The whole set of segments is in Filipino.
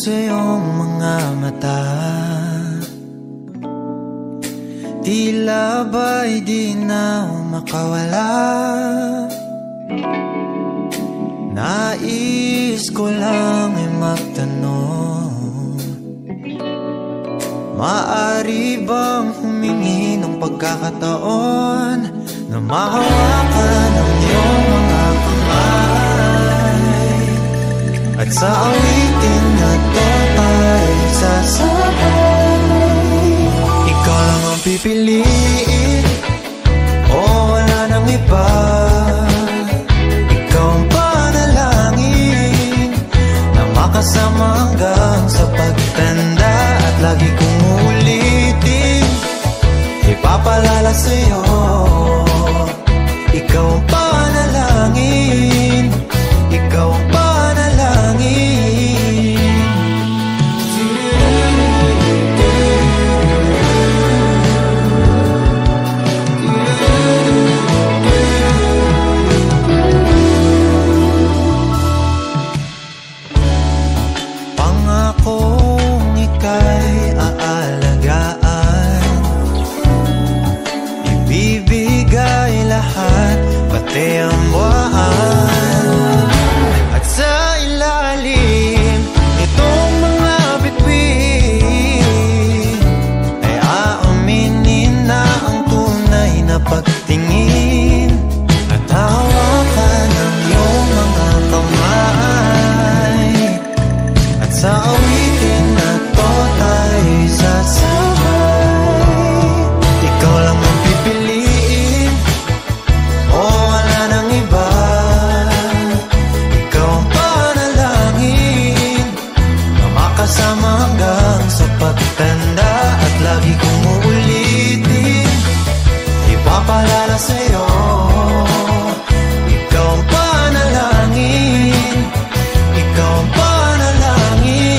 sa iyong mga mata, tila ba'y di na makawala. Nais ko lang ay magtanong, maaari bang humingi ng pagkakataon na mahawakan ang iyong mga kamay, at sa awitin na to ay sasabay. Ikaw lang ang pipiliin, o wala nang iba. Ikaw ang panalangin na makasama hanggang sa pagtanda, at lagi kong ulitin, ipapalala sa'yo. Ikaw ang panalangin, ikaw ang panalangin. Pangakong ika'y aalagaan, ibibigay lahat, pati ang buwan. At sa ilalim nitong mga bituin ay aaminin na ang tunay na pagtingin, at hawakan ang iyong mga kamay, at sa awitin na to tayo'y sasabay. Ikaw lang ang pipiliin, o wala nang iba. Ikaw ang panalangin na makasama hanggang sa pagtanda, at lagi kong uulitin, ipapalala sa'yo. Ikaw ang panalangin, ikaw ang panalangin.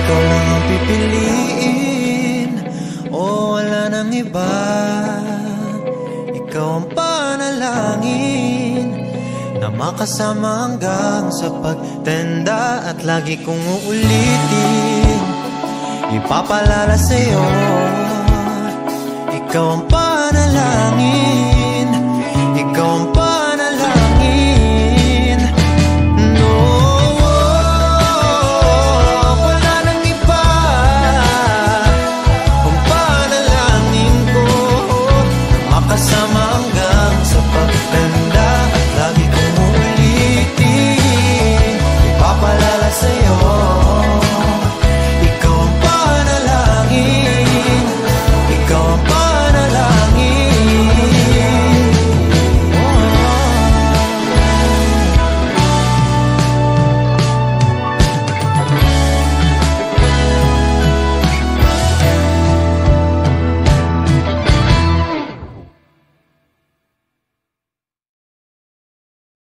Ikaw lang ang pipiliin, o wala nang iba. Ikaw ang panalangin na makasama hanggang sa pagtanda, at lagi kong uulitin, ipapalala sa'yo. Ikaw ang panalangin.